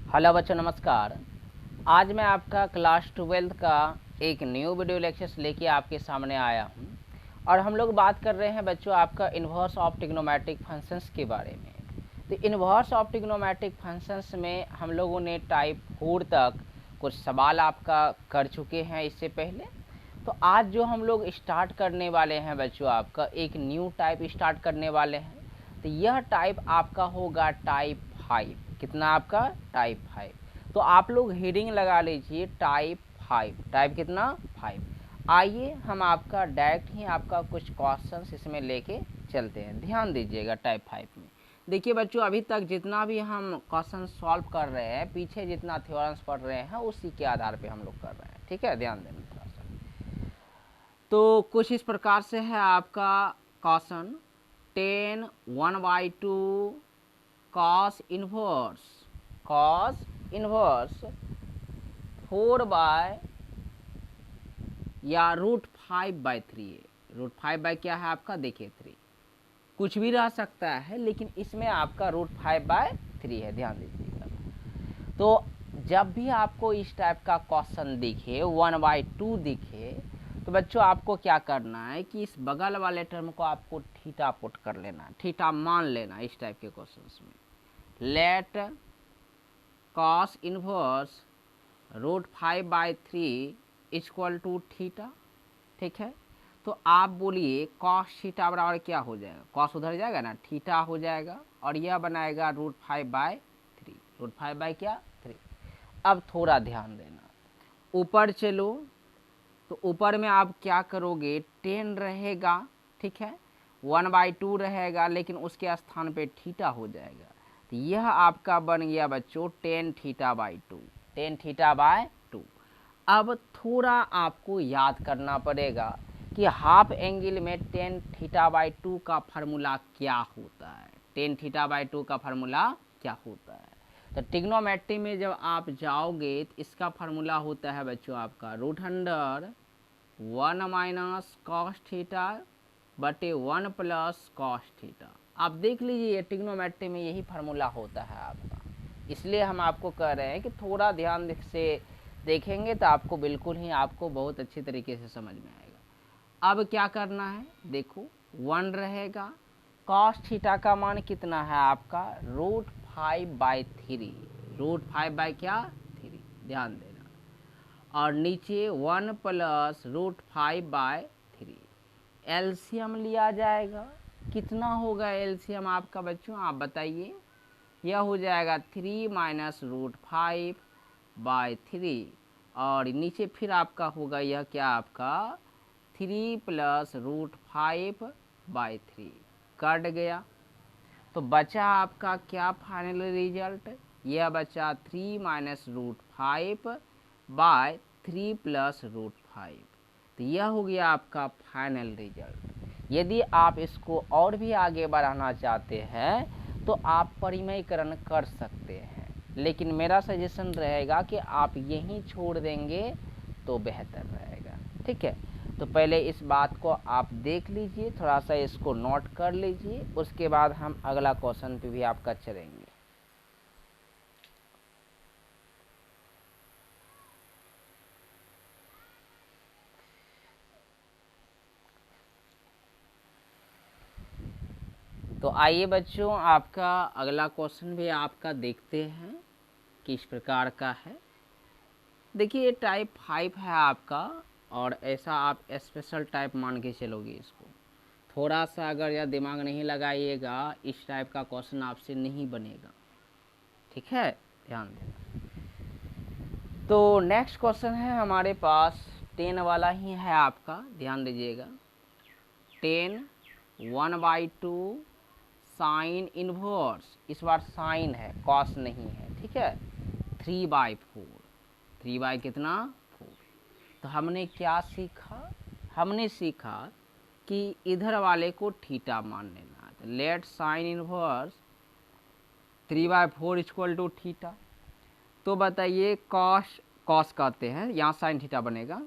Hello बच्चों, नमस्कार। आज मैं आपका क्लास 12th का एक न्यू वीडियो लेक्चर्स लेके आपके सामने आया हूँ और हम लोग बात कर रहे हैं बच्चों आपका इन्वर्स ऑफ ट्रिग्नोमेट्रिक फंक्शंस के बारे में। तो इन्वर्स ऑफ ट्रिग्नोमेट्रिक फंक्शंस में हम लोगों ने टाइप 4 तक कुछ सवाल आपका कर चुके हैं इससे पहले। तो आज जो हम लोग स्टार्ट करने वाले हैं बच्चों, आपका एक न्यू टाइप स्टार्ट करने वाले हैं। तो यह टाइप आपका होगा टाइप 5। कितना आपका? टाइप 5। तो आप लोग हेडिंग लगा लीजिए टाइप 5। टाइप कितना? 5। आइए हम आपका डायरेक्ट ही आपका कुछ क्वेश्चंस इसमें लेके चलते हैं। ध्यान दीजिएगा टाइप 5 में। देखिए बच्चों, अभी तक जितना भी हम क्वेश्चन सॉल्व कर रहे हैं, पीछे जितना थ्योरम्स पढ़ रहे हैं, उसी के आधार पे हम लोग कर रहे हैं। ठीक है, ध्यान देना थोड़ा सा। तो कुछ इस प्रकार से है आपका क्वेश्चन। 10 1/2 cos इनवर्स 4 या √5/3 है। √5 क्या है आपका? देखिए 3 कुछ भी रह सकता है, लेकिन इसमें आपका √5/3 है। ध्यान दीजिएगा। तो जब भी आपको इस टाइप का क्वेश्चन दिखे, 1/2 दिखे, तो बच्चों आपको क्या करना है कि इस बगल वाले टर्म को आपको थीटा पुट कर लेना, थीटा मान लेना। इस टाइप के क्वेश्चंस में let cos inverse √5/3 equal to theta. ठीक है, तो आप बोलिए cos थीटा बराबर क्या हो जाएगा? cos उधर जाएगा ना, थीटा हो जाएगा, और यह बनाएगा √5/3। √5/3। अब थोड़ा ध्यान देना, ऊपर चलो। तो ऊपर में आप क्या करोगे? 10 रहेगा, ठीक है, 1/2 रहेगा, लेकिन उसके स्थान पे थीटा हो जाएगा। तो यह आपका बन गया बच्चों 10 थीटा/2। 10 थीटा/2। अब थोड़ा आपको याद करना पड़ेगा कि हाफ एंगल में 10 थीटा/2 का फार्मूला क्या होता है। 10 थीटा/2 का फार्मूला क्या होता है? तो ट्रिग्नोमेट्री में जब आप जाओगे तो इसका फार्मूला होता है बच्चों आपका √1 - cos थीटा बटे 1 + cos थीटा। आप देख लीजिए, ये ट्रिग्नोमेट्री में यही फार्मूला होता है आपका। इसलिए हम आपको कह रहे हैं कि थोड़ा ध्यान से देखेंगे तो आपको बिल्कुल ही आपको बहुत अच्छी तरीके से समझ में आएगा। अब क्या करना है? देखो 1 रहेगा, cos थीटा का मान कितना है आपका? √5/3। √5/3, ध्यान देना। और नीचे 1 + √5/3। एलसीएम लिया जाएगा। कितना होगा एलसीएम आपका बच्चों? आप बताइए। यह हो जाएगा 3 - √5/3, और नीचे फिर आपका होगा यह क्या आपका 3 + √5/3 कट गया। तो बचा आपका क्या फाइनल रिजल्ट? यह बचा 3 - √5/3 + √5। तो यह हो गया आपका फाइनल रिजल्ट। यदि आप इसको और भी आगे बढ़ाना चाहते हैं तो आप परिमयकरण कर सकते हैं, लेकिन मेरा सजेशन रहेगा कि आप यहीं छोड़ देंगे तो बेहतर रहेगा। ठीक है, तो पहले इस बात को आप देख लीजिए, थोड़ा सा इसको नोट कर लीजिए, उसके बाद हम अगला क्वेश्चन पे भी आपका चलेंगे। तो आइए बच्चों, आपका अगला क्वेश्चन भी आपका देखते हैं किस प्रकार का है। देखिए ये टाइप 5 है आपका, और ऐसा आप स्पेशल टाइप मान के चलोगे इसको। थोड़ा सा अगर यह दिमाग नहीं लगाइएगा, इस टाइप का क्वेश्चन आपसे नहीं बनेगा। ठीक है, ध्यान देना। तो नेक्स्ट क्वेश्चन है हमारे पास 10 वाला ही है आपका, ध्यान दीजिएगा। 10 1/2 साइन इनवर्स, इस बार साइन है, कॉस नहीं है। ठीक है, 3/4। 3 कितना? 4। तो हमने क्या सीखा? हमने सीखा कि इधर वाले को थीटा मान लेना। तो let sine inverse 3/4 equal to theta. तो बताइए कॉस कहते हैं, यहाँ साइन थीटा बनेगा।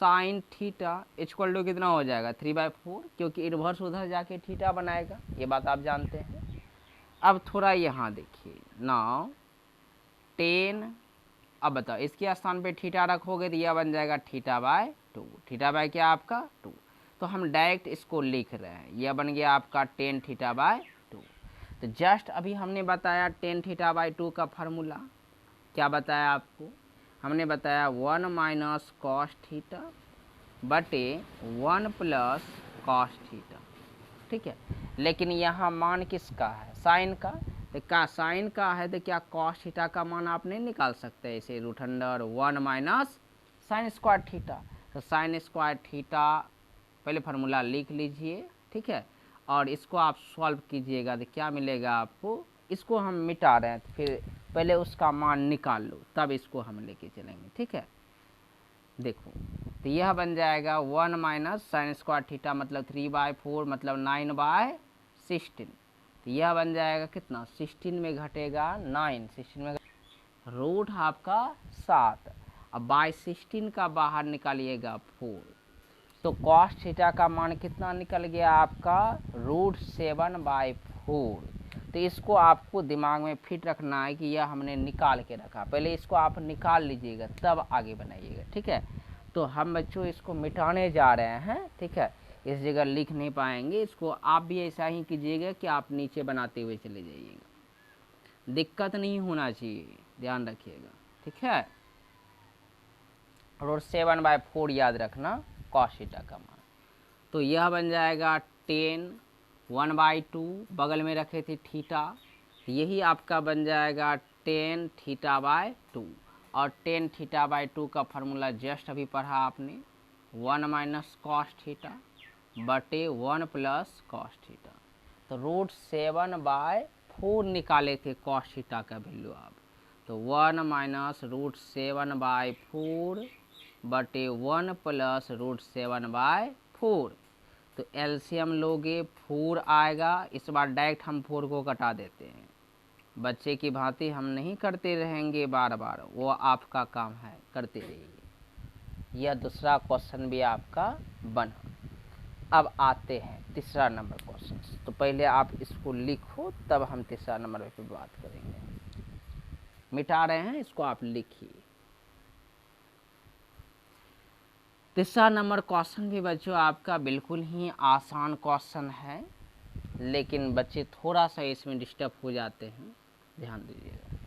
साइन थीटा इक्वल टू कितना हो जाएगा? 3/4, क्योंकि इन्वर्स उधर जाके थीटा बनाएगा, ये बात आप जानते हैं। अब थोड़ा यहाँ देखिए। नाउ 10, अब बताओ इसके स्थान पे थीटा रखोगे तो यह बन जाएगा थीटा बाय 2, थीटा बाय क्या आपका 2। तो हम डायरेक्ट इसको लिख रहे हैं, यह बन गया आपका 10 थीटा बाय 2। तो जस्ट अभी हमने बताया 10 थीटा बाय 2 का फार्मूला, क्या बताया आपको, हमने बताया 1 माइनस कॉस थीटा बटे 1 प्लस कॉस थीटा, ठीक है। लेकिन यहाँ मान किसका है, साइन का, तो क्या साइन का है तो क्या कॉस थीटा का मान आप नहीं निकाल सकते ऐसे √1 माइनस साइन स्क्वायर थीटा। तो साइन स्क्वायर थीटा पहले फार्मूला लिख लीजिए, ठीक है, और इसको आप सॉल्व कीजिएगा तो क्या मिलेगा आपको, इसको हम मिटा रहे हैं तो फिर पहले उसका मान निकाल लो तब इसको हम लेके चलेंगे, ठीक है। देखो तो यह बन जाएगा 1 माइनस साइन स्क्वायर थीटा मतलब 3/4 मतलब 9/16, तो यह बन जाएगा कितना, 16 में घटेगा 9, 16 में रूट आपका 7, अब बाय 16 का बाहर निकालिएगा 4, तो कॉस थीटा का मान कितना निकल गया आपका √7/4। तो इसको आपको दिमाग में फिट रखना है कि यह हमने निकाल के रखा, पहले इसको आप निकाल लीजिएगा तब आगे बनाइएगा, ठीक है। तो हम बच्चों इसको मिटाने जा रहे हैं, ठीक है, इस जगह लिख नहीं पाएंगे, इसको आप भी ऐसा ही कीजिएगा कि आप नीचे बनाते हुए चले जाइएगा, दिक्कत नहीं होना चाहिए, ध्यान रखिएगा, ठीक है। √7/4 याद रखना कॉस थीटा का मान। तो यह बन जाएगा 10, 1/2 बगल में रखे थे थीटा, यही आपका बन जाएगा 10 थीटा बाय 2, और 10 थीटा बाय 2 का फार्मूला जस्ट अभी पढ़ा आपने, 1 माइनस कॉस थीटा बटे 1 प्लस कॉस थीटा। तो √7/4 निकाले थे कॉस थीटा का वैल्यू आप, तो 1 माइनस √7/4 बटे 1 प्लस √7/4। तो एलसीएम लोगे 4 आएगा, इस बार डायरेक्ट हम 4 को कटा देते हैं, बच्चे की भांति हम नहीं करते रहेंगे बार बार, वो आपका काम है, करते रहिए। यह दूसरा क्वेश्चन भी आपका बना। अब आते हैं तीसरा नंबर क्वेश्चन, तो पहले आप इसको लिखो तब हम तीसरा नंबर पे बात करेंगे। मिटा रहे हैं इसको, आप लिखिए। तीसरा नंबर क्वेश्चन भी बच्चों आपका बिल्कुल ही आसान क्वेश्चन है, लेकिन बच्चे थोड़ा सा इसमें डिस्टर्ब हो जाते हैं, ध्यान दीजिएगा।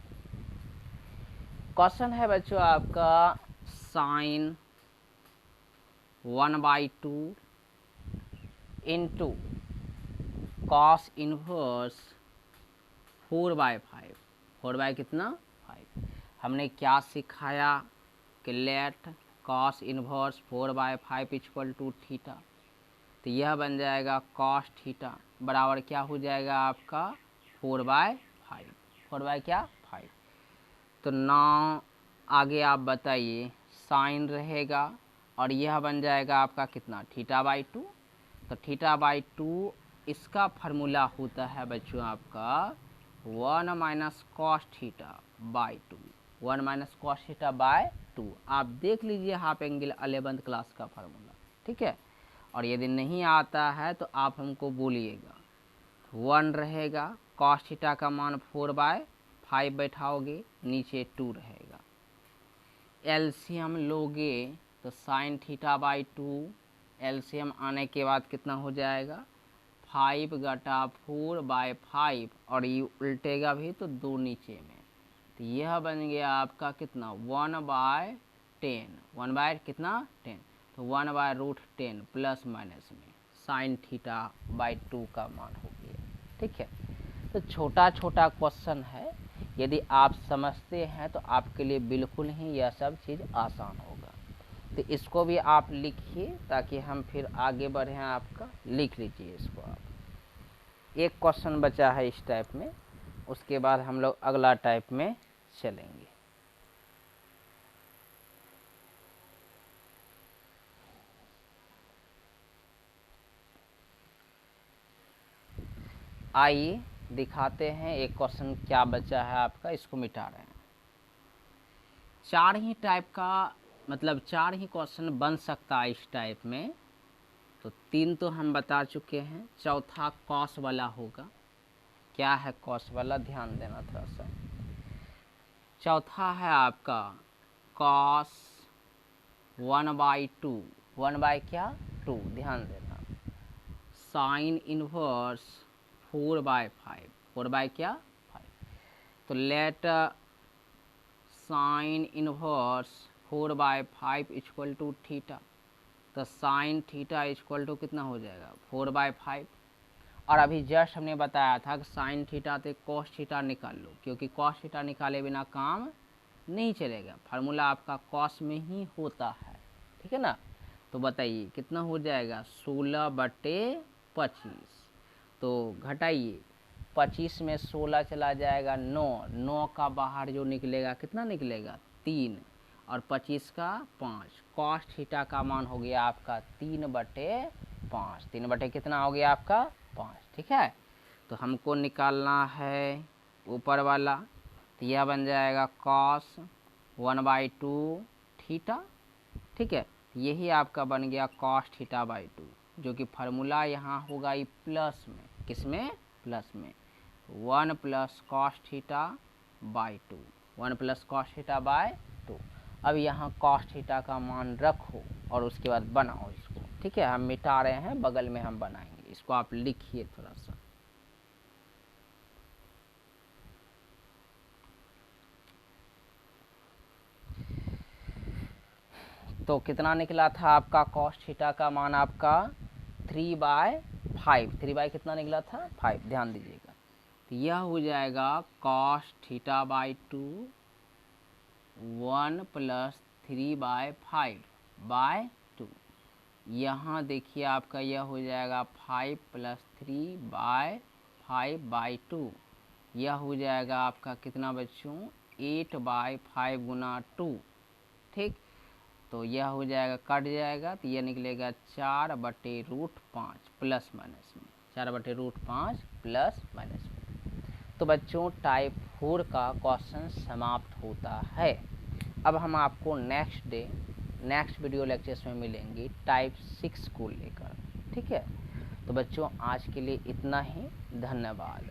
क्वेश्चन है बच्चों आपका साइन 1/2 इंटू कॉस इनवर्स 4/5, 4 कितना 5। हमने क्या सिखाया कि let cos inverse 4/5 equal to theta, तो यह बन जाएगा कॉस थीटा बराबर क्या हो जाएगा आपका 4/5, 4 क्या 5। तो नाउ आगे आप बताइए, साइन रहेगा और यह बन जाएगा आपका कितना θ/2। तो θ/2 इसका फार्मूला होता है बच्चों आपका 1 माइनस कॉस θ/2, 1 माइनस कॉस θ/2। आप देख लीजिए हाफ एंगल 11th क्लास का फार्मूला, ठीक है। और यदि नहीं आता है तो आप हमको बोलिएगा। 1 रहेगा, कॉस थीटा का मान 4/5 बैठाओगे, नीचे 2 रहेगा। एलसीएम लोगे तो साइन θ/2, एलसीएम आने के बाद कितना हो जाएगा 5/4/5, और ये उल्टेगा भी तो 2 नीचे में, तो यह बन गया आपका कितना 1/10, 1 कितना 10, तो 1/√10 प्लस माइनस में साइन θ/2 का मान हो गया, ठीक है। तो छोटा छोटा क्वेश्चन है, यदि आप समझते हैं तो आपके लिए बिल्कुल ही यह सब चीज़ आसान होगा। तो इसको भी आप लिखिए ताकि हम फिर आगे बढ़ें। आपका लिख लीजिए इसको आप। एक क्वेश्चन बचा है इस टाइप में, उसके बाद हम लोग अगला टाइप में चलेंगे। आइए दिखाते हैं एक क्वेश्चन क्या बचा है आपका, इसको मिटा रहे हैं। 4 ही टाइप का मतलब 4 ही क्वेश्चन बन सकता है इस टाइप में। तो 3 तो हम बता चुके हैं, चौथा कॉस वाला होगा। क्या है कॉस वाला, ध्यान देना थोड़ा सा। चौथा है आपका कॉस 1/2, 1 क्या 2, ध्यान देना। साइन इनवर्स 4/5, 4 क्या 5। तो let sine inverse 4/5 equal to theta. तो साइन थीटा इक्वल टू कितना हो जाएगा 4/5। और अभी जस्ट हमने बताया था कि साइन थीटा से कॉस थीटा निकाल लो, क्योंकि कॉस थीटा निकाले बिना काम नहीं चलेगा, फार्मूला आपका कॉस में ही होता है, ठीक है ना। तो बताइए कितना हो जाएगा 16/25। तो घटाइए, 25 में 16 चला जाएगा 9, 9 का बाहर जो निकलेगा कितना निकलेगा 3, और 25 का 5। कॉस थीटा का मान हो गया आपका 3/5, 3 कितना हो गया आपका 5, ठीक है। तो हमको निकालना है ऊपर वाला, तो यह बन जाएगा कॉस 1/2 थीटा, ठीक है। यही आपका बन गया कॉस थीटा/2, जो कि फार्मूला यहाँ होगा ये प्लस में, किसमें प्लस में, 1 + cos θ/2, 1 + cos θ/2। अब यहाँ cos थीटा का मान रखो और उसके बाद बनाओ इसको, ठीक है। हम मिटा रहे हैं, बगल में हम बनाएंगे, इसको आप लिखिए थोड़ा सा। तो कितना निकला था आपका cos थीटा का मान आपका 3/5, 3 कितना निकला था 5, ध्यान दीजिएगा। तो यह हो जाएगा cos θ/2 1 + 3/5/2। यहाँ देखिए आपका यह हो जाएगा 5 + 3/5/2। यह हो जाएगा आपका कितना बच्चों 8/5 × 2, ठीक। तो यह हो जाएगा, कट जाएगा, तो यह निकलेगा 4/√5 प्लस माइनस में, 4/√5 प्लस माइनस में। तो बच्चों टाइप 4 का क्वेश्चन समाप्त होता है। अब हम आपको नेक्स्ट वीडियो लेक्चर्स में मिलेंगे टाइप 6 को लेकर, ठीक है। तो बच्चों आज के लिए इतना ही, धन्यवाद।